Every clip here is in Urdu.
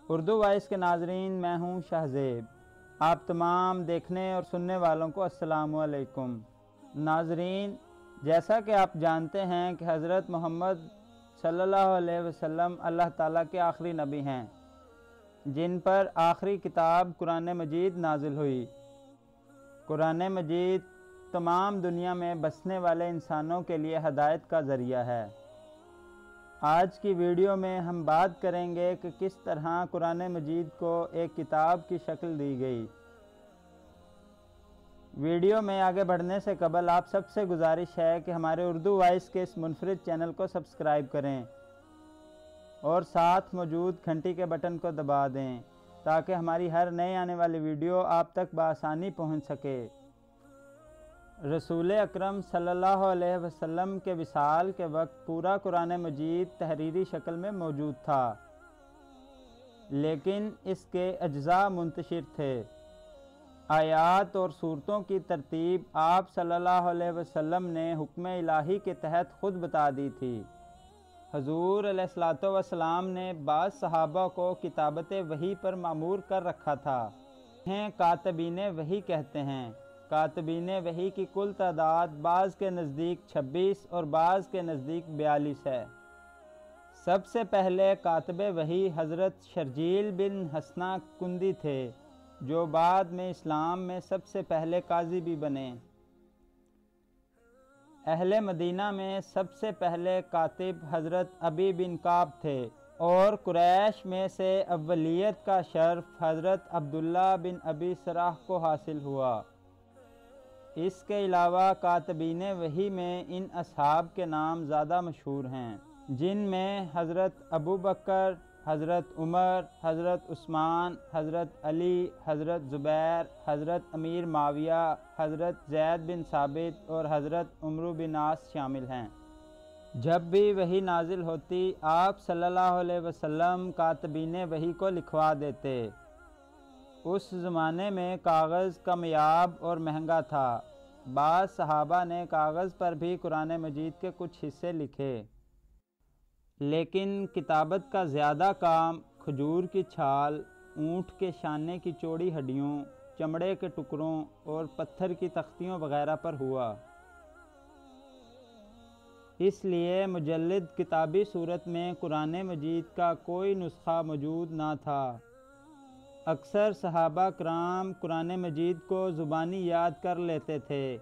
اردو وائس کے ناظرین، میں ہوں شہزیب۔ آپ تمام دیکھنے اور سننے والوں کو السلام علیکم۔ ناظرین، جیسا کہ آپ جانتے ہیں کہ حضرت محمد صلی اللہ علیہ وسلم اللہ تعالیٰ کے آخری نبی ہیں، جن پر آخری کتاب قرآن مجید نازل ہوئی۔ قرآن مجید تمام دنیا میں بسنے والے انسانوں کے لیے ہدایت کا ذریعہ ہے۔ آج کی ویڈیو میں ہم بات کریں گے کہ کس طرح قرآن مجید کو ایک کتاب کی شکل دی گئی۔ ویڈیو میں آگے بڑھنے سے قبل آپ سب سے گزارش ہے کہ ہمارے اردو وائس کے اس منفرد چینل کو سبسکرائب کریں اور ساتھ موجود گھنٹی کے بٹن کو دبا دیں تاکہ ہماری ہر نئے آنے والی ویڈیو آپ تک بآسانی پہنچ سکے۔ رسول اکرم صلی اللہ علیہ وسلم کے وصال کے وقت پورا قرآن مجید تحریری شکل میں موجود تھا، لیکن اس کے اجزاء منتشر تھے۔ آیات اور سورتوں کی ترتیب آپ صلی اللہ علیہ وسلم نے حکم الہی کے تحت خود بتا دی تھی۔ حضور علیہ الصلوۃ والسلام نے بعض صحابہ کو کتابت وحی پر مامور کر رکھا تھا۔ انہیں کاتبین وحی کہتے ہیں۔ کاتبین وحی کی کل تعداد بعض کے نزدیک 26 اور بعض کے نزدیک 42 ہے۔ سب سے پہلے کاتب وحی حضرت شرجیل بن حسنہ کندی تھے، جو بعد میں اسلام میں سب سے پہلے قاضی بھی بنے۔ اہل مدینہ میں سب سے پہلے کاتب حضرت ابی بن کعب تھے، اور قریش میں سے اولیت کا شرف حضرت عبداللہ بن ابی سراح کو حاصل ہوا۔ اس کے علاوہ کاتبین وحی میں ان اصحاب کے نام زیادہ مشہور ہیں، جن میں حضرت ابو بکر، حضرت عمر، حضرت عثمان، حضرت علی، حضرت زبیر، حضرت امیر معاویہ، حضرت زید بن ثابت اور حضرت عمرو بن عاص شامل ہیں۔ جب بھی وحی نازل ہوتی، آپ صلی اللہ علیہ وسلم کاتبین وحی کو لکھوا دیتے۔ اس زمانے میں کاغذ کمیاب اور مہنگا تھا۔ بعض صحابہ نے کاغذ پر بھی قرآن مجید کے کچھ حصے لکھے، لیکن کتابت کا زیادہ کام کھجور کی چھال، اونٹ کے شانے کی چوڑی ہڈیوں، چمڑے کے ٹکڑوں اور پتھر کی تختیوں وغیرہ پر ہوا۔ اس لیے مجلد کتابی صورت میں قرآن مجید کا کوئی نسخہ موجود نہ تھا۔ اکثر صحابہ کرام قرآن مجید کو زبانی یاد کر لیتے تھے،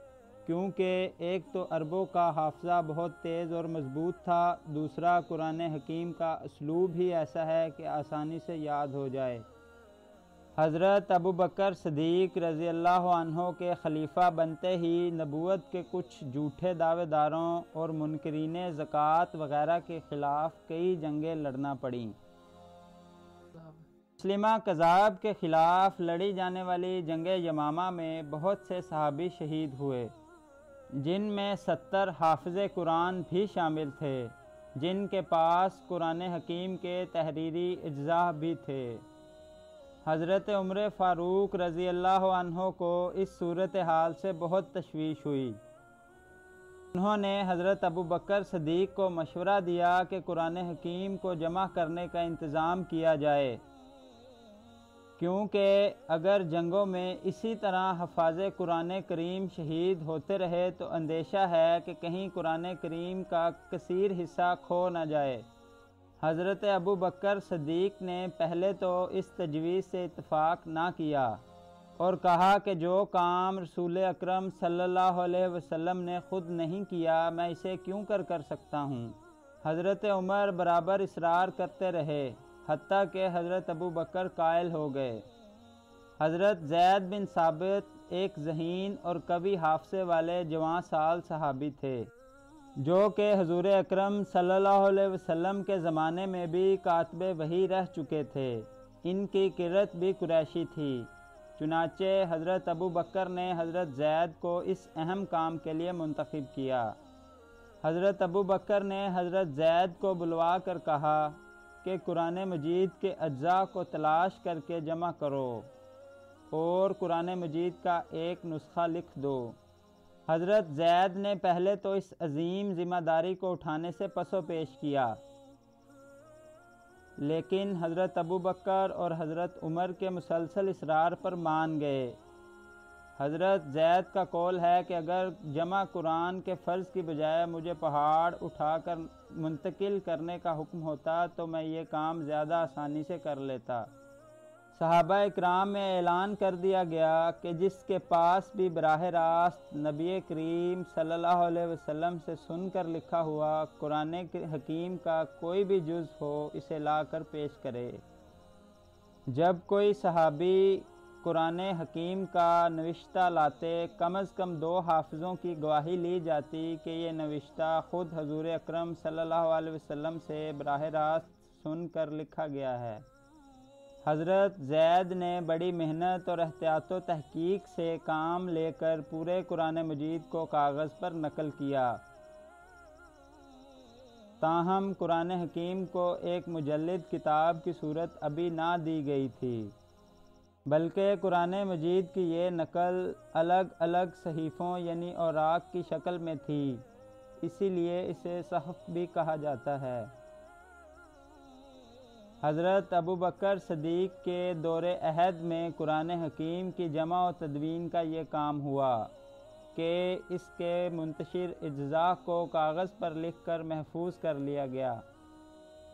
کیونکہ ایک تو عربوں کا حافظہ بہت تیز اور مضبوط تھا، دوسرا قرآن حکیم کا اسلوب ہی ایسا ہے کہ آسانی سے یاد ہو جائے۔ حضرت ابو بکر صدیق رضی اللہ عنہ کے خلیفہ بنتے ہی نبوت کے کچھ جھوٹے دعوے داروں اور منکرین زکوٰۃ وغیرہ کے خلاف کئی جنگیں لڑنا پڑیں۔ مسلمہ کذاب کے خلاف لڑی جانے والی جنگ یمامہ میں بہت سے صحابی شہید ہوئے، جن میں 70 حافظ قرآن بھی شامل تھے، جن کے پاس قرآن حکیم کے تحریری اجزاء بھی تھے۔ حضرت عمر فاروق رضی اللہ عنہ کو اس صورتحال سے بہت تشویش ہوئی۔ انہوں نے حضرت ابو بکر صدیق کو مشورہ دیا کہ قرآن حکیم کو جمع کرنے کا انتظام کیا جائے، کیونکہ اگر جنگوں میں اسی طرح حفاظ قرآن کریم شہید ہوتے رہے تو اندیشہ ہے کہ کہیں قرآن کریم کا کثیر حصہ کھو نہ جائے۔ حضرت ابو بکر صدیق نے پہلے تو اس تجویز سے اتفاق نہ کیا اور کہا کہ جو کام رسول اکرم صلی اللہ علیہ وسلم نے خود نہیں کیا، میں اسے کیوں کر سکتا ہوں۔ حضرت عمر برابر اصرار کرتے رہے، حتیٰ کہ حضرت ابو بکر قائل ہو گئے۔ حضرت زید بن ثابت ایک ذہین اور قوی حافظے والے جوان سال صحابی تھے، جو کہ حضور اکرم صلی اللہ علیہ وسلم کے زمانے میں بھی کاتب وحی رہ چکے تھے۔ ان کی قرت بھی قریشی تھی، چنانچہ حضرت ابو بکر نے حضرت زید کو اس اہم کام کے لیے منتخب کیا۔ حضرت ابو بکر نے حضرت زید کو بلوا کر کہا کہ قرآن مجید کے اجزاء کو تلاش کر کے جمع کرو اور قرآن مجید کا ایک نسخہ لکھ دو۔ حضرت زید نے پہلے تو اس عظیم ذمہ داری کو اٹھانے سے پس و پیش کیا، لیکن حضرت ابو بکر اور حضرت عمر کے مسلسل اصرار پر مان گئے۔ حضرت زید کا قول ہے کہ اگر جمع قرآن کے فرض کی بجائے مجھے پہاڑ اٹھا کر منتقل کرنے کا حکم ہوتا تو میں یہ کام زیادہ آسانی سے کر لیتا۔ صحابہ اکرام میں اعلان کر دیا گیا کہ جس کے پاس بھی براہ راست نبی کریم صلی اللہ علیہ وسلم سے سن کر لکھا ہوا قرآن حکیم کا کوئی بھی جز ہو اسے لا کر پیش کرے۔ جب کوئی صحابی قرآن حکیم کا نوشتہ لاتے کم از کم 2 حافظوں کی گواہی لی جاتی کہ یہ نوشتہ خود حضور اکرم صلی اللہ علیہ وسلم سے براہ راست سن کر لکھا گیا ہے۔ حضرت زید نے بڑی محنت اور احتیاط و تحقیق سے کام لے کر پورے قرآن مجید کو کاغذ پر نقل کیا۔ تاہم قرآن حکیم کو ایک مجلد کتاب کی صورت ابھی نہ دی گئی تھی، بلکہ قرآن مجید کی یہ نقل الگ الگ صحیفوں یعنی اوراق کی شکل میں تھی، اسی لیے اسے صحف بھی کہا جاتا ہے۔ حضرت ابو بکر صدیق کے دور عہد میں قرآن حکیم کی جمع و تدوین کا یہ کام ہوا کہ اس کے منتشر اجزاء کو کاغذ پر لکھ کر محفوظ کر لیا گیا،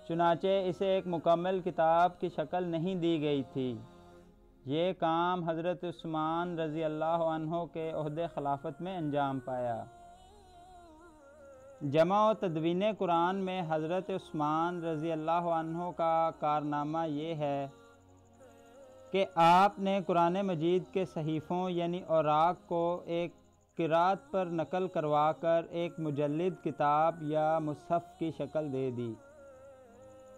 چنانچہ اسے ایک مکمل کتاب کی شکل نہیں دی گئی تھی۔ یہ کام حضرت عثمان رضی اللہ عنہ کے عہد خلافت میں انجام پایا۔ جمع و تدوین قرآن میں حضرت عثمان رضی اللہ عنہ کا کارنامہ یہ ہے کہ آپ نے قرآن مجید کے صحیفوں یعنی اوراق کو ایک قرات پر نقل کروا کر ایک مجلد کتاب یا مصحف کی شکل دے دی۔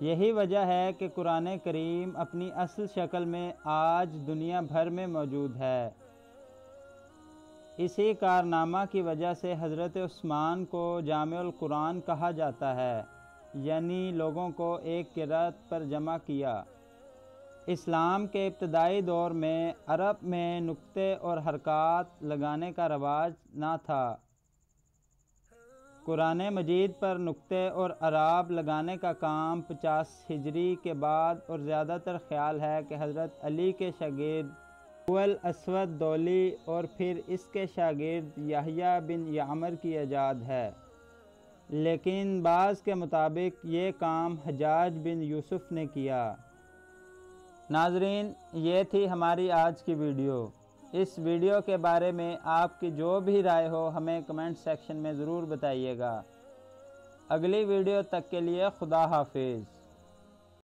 یہی وجہ ہے کہ قرآن کریم اپنی اصل شکل میں آج دنیا بھر میں موجود ہے۔ اسی کارنامہ کی وجہ سے حضرت عثمان کو جامع القرآن کہا جاتا ہے، یعنی لوگوں کو ایک قرات پر جمع کیا۔ اسلام کے ابتدائی دور میں عرب میں نقطے اور حرکات لگانے کا رواج نہ تھا۔ قرآن مجید پر نقطے اور اعراب لگانے کا کام 50 ہجری کے بعد اور زیادہ تر خیال ہے کہ حضرت علی کے شاگرد الاسود دولی اور پھر اس کے شاگرد یحییٰ بن یعمر کی ایجاد ہے، لیکن بعض کے مطابق یہ کام حجاج بن یوسف نے کیا۔ ناظرین، یہ تھی ہماری آج کی ویڈیو۔ اس ویڈیو کے بارے میں آپ کی جو بھی رائے ہو ہمیں کمنٹ سیکشن میں ضرور بتائیے گا۔ اگلی ویڈیو تک کے لیے خدا حافظ۔